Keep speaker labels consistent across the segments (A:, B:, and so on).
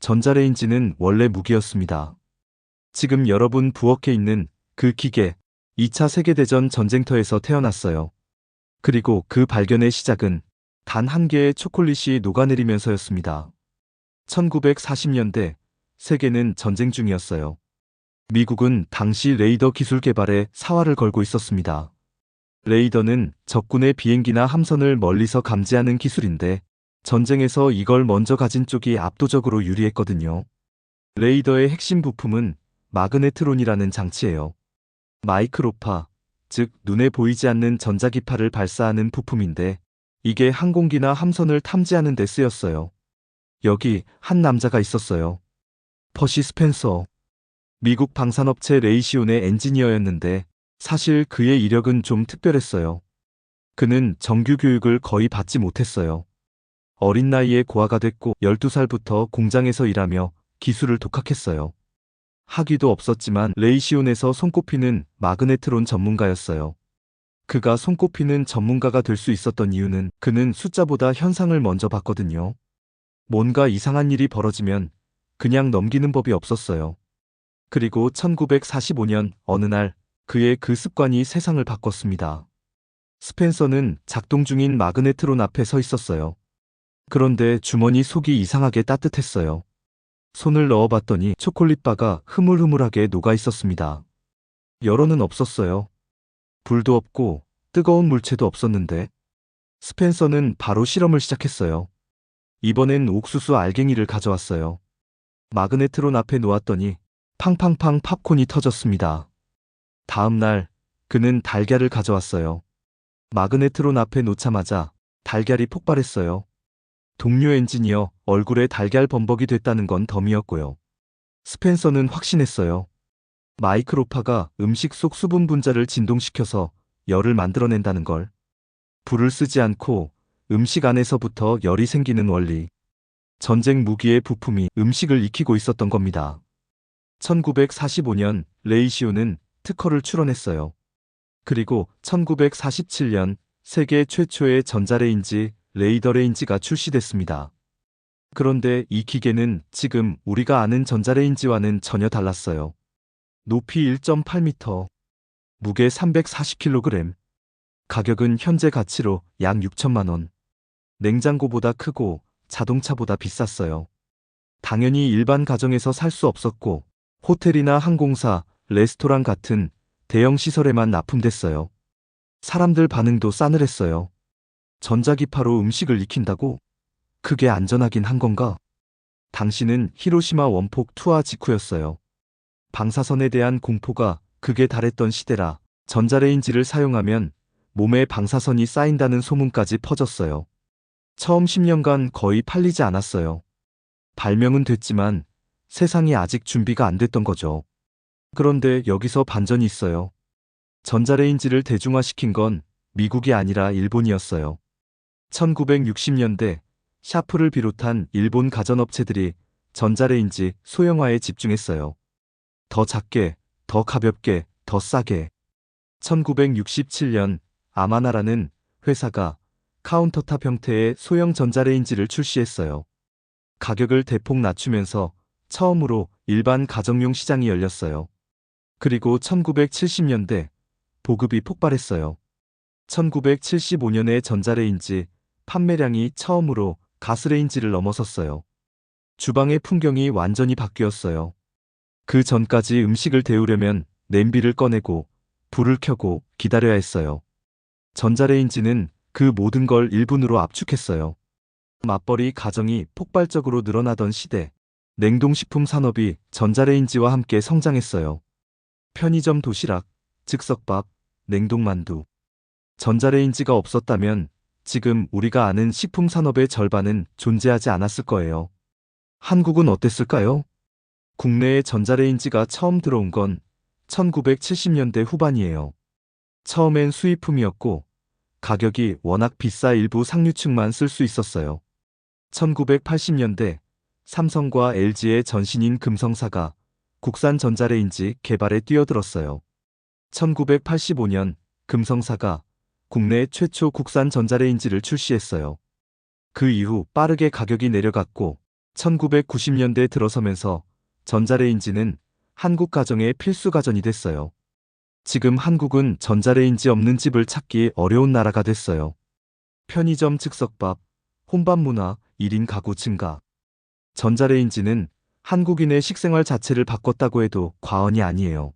A: 전자레인지는 원래 무기였습니다. 지금 여러분 부엌에 있는 그 기계, 2차 세계대전 전쟁터에서 태어났어요. 그리고 그 발견의 시작은 단 한 개의 초콜릿이 녹아내리면서였습니다. 1940년대, 세계는 전쟁 중이었어요. 미국은 당시 레이더 기술 개발에 사활을 걸고 있었습니다. 레이더는 적군의 비행기나 함선을 멀리서 감지하는 기술인데, 전쟁에서 이걸 먼저 가진 쪽이 압도적으로 유리했거든요. 레이더의 핵심 부품은 마그네트론이라는 장치예요. 마이크로파, 즉 눈에 보이지 않는 전자기파를 발사하는 부품인데, 이게 항공기나 함선을 탐지하는 데 쓰였어요. 여기 한 남자가 있었어요. 퍼시 스펜서. 미국 방산업체 레이시온의 엔지니어였는데, 사실 그의 이력은 좀 특별했어요. 그는 정규 교육을 거의 받지 못했어요. 어린 나이에 고아가 됐고 12살부터 공장에서 일하며 기술을 독학했어요. 학위도 없었지만 레이시온에서 손꼽히는 마그네트론 전문가였어요. 그가 손꼽히는 전문가가 될 수 있었던 이유는 그는 숫자보다 현상을 먼저 봤거든요. 뭔가 이상한 일이 벌어지면 그냥 넘기는 법이 없었어요. 그리고 1945년 어느 날 그의 그 습관이 세상을 바꿨습니다. 스펜서는 작동 중인 마그네트론 앞에 서 있었어요. 그런데 주머니 속이 이상하게 따뜻했어요. 손을 넣어봤더니 초콜릿바가 흐물흐물하게 녹아 있었습니다. 열어는 없었어요. 불도 없고 뜨거운 물체도 없었는데, 스펜서는 바로 실험을 시작했어요. 이번엔 옥수수 알갱이를 가져왔어요. 마그네트론 앞에 놓았더니 팡팡팡 팝콘이 터졌습니다. 다음 날 그는 달걀을 가져왔어요. 마그네트론 앞에 놓자마자 달걀이 폭발했어요. 동료 엔지니어 얼굴에 달걀 범벅이 됐다는 건 덤이었고요. 스펜서는 확신했어요. 마이크로파가 음식 속 수분 분자를 진동시켜서 열을 만들어낸다는 걸. 불을 쓰지 않고 음식 안에서부터 열이 생기는 원리. 전쟁 무기의 부품이 음식을 익히고 있었던 겁니다. 1945년 레이시오는 특허를 출원했어요. 그리고 1947년 세계 최초의 전자레인지 레이더레인지가 출시됐습니다. 그런데 이 기계는 지금 우리가 아는 전자레인지와는 전혀 달랐어요. 높이 1.8m, 무게 340kg, 가격은 현재 가치로 약 6천만 원. 냉장고보다 크고 자동차보다 비쌌어요. 당연히 일반 가정에서 살 수 없었고 호텔이나 항공사, 레스토랑 같은 대형 시설에만 납품됐어요. 사람들 반응도 싸늘했어요. 전자기파로 음식을 익힌다고? 그게 안전하긴 한 건가? 당시는 히로시마 원폭 투하 직후였어요. 방사선에 대한 공포가 극에 달했던 시대라 전자레인지를 사용하면 몸에 방사선이 쌓인다는 소문까지 퍼졌어요. 처음 10년간 거의 팔리지 않았어요. 발명은 됐지만 세상이 아직 준비가 안 됐던 거죠. 그런데 여기서 반전이 있어요. 전자레인지를 대중화시킨 건 미국이 아니라 일본이었어요. 1960년대 샤프를 비롯한 일본 가전업체들이 전자레인지 소형화에 집중했어요. 더 작게, 더 가볍게, 더 싸게. 1967년 아마나라는 회사가 카운터탑 형태의 소형 전자레인지를 출시했어요. 가격을 대폭 낮추면서 처음으로 일반 가정용 시장이 열렸어요. 그리고 1970년대 보급이 폭발했어요. 1975년에 전자레인지 판매량이 처음으로 가스레인지를 넘어섰어요. 주방의 풍경이 완전히 바뀌었어요. 그 전까지 음식을 데우려면 냄비를 꺼내고 불을 켜고 기다려야 했어요. 전자레인지는 그 모든 걸 1분으로 압축했어요. 맞벌이 가정이 폭발적으로 늘어나던 시대, 냉동식품 산업이 전자레인지와 함께 성장했어요. 편의점 도시락, 즉석밥, 냉동만두. 전자레인지가 없었다면 지금 우리가 아는 식품 산업의 절반은 존재하지 않았을 거예요. 한국은 어땠을까요? 국내에 전자레인지가 처음 들어온 건 1970년대 후반이에요. 처음엔 수입품이었고 가격이 워낙 비싸 일부 상류층만 쓸 수 있었어요. 1980년대 삼성과 LG의 전신인 금성사가 국산 전자레인지 개발에 뛰어들었어요. 1985년 금성사가 국내 최초 국산 전자레인지를 출시했어요. 그 이후 빠르게 가격이 내려갔고 1990년대 들어서면서 전자레인지는 한국 가정의 필수 가전이 됐어요. 지금 한국은 전자레인지 없는 집을 찾기 어려운 나라가 됐어요. 편의점 즉석밥, 혼밥 문화, 1인 가구 증가. 전자레인지는 한국인의 식생활 자체를 바꿨다고 해도 과언이 아니에요.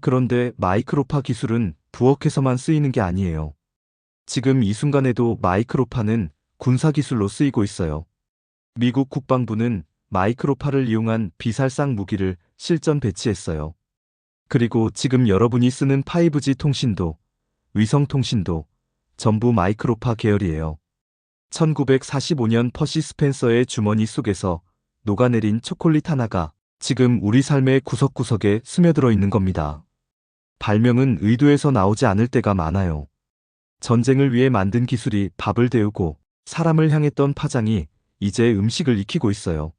A: 그런데 마이크로파 기술은 부엌에서만 쓰이는 게 아니에요. 지금 이 순간에도 마이크로파는 군사기술로 쓰이고 있어요. 미국 국방부는 마이크로파를 이용한 비살상 무기를 실전 배치했어요. 그리고 지금 여러분이 쓰는 5G 통신도, 위성통신도 전부 마이크로파 계열이에요. 1945년 퍼시 스펜서의 주머니 속에서 녹아내린 초콜릿 하나가 지금 우리 삶의 구석구석에 스며들어 있는 겁니다. 발명은 의도해서 나오지 않을 때가 많아요. 전쟁을 위해 만든 기술이 밥을 데우고 사람을 향했던 파장이 이제 음식을 익히고 있어요.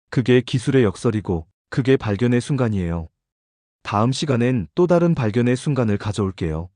A: 그게 기술의 역설이고 그게 발견의 순간이에요. 다음 시간엔 또 다른 발견의 순간을 가져올게요.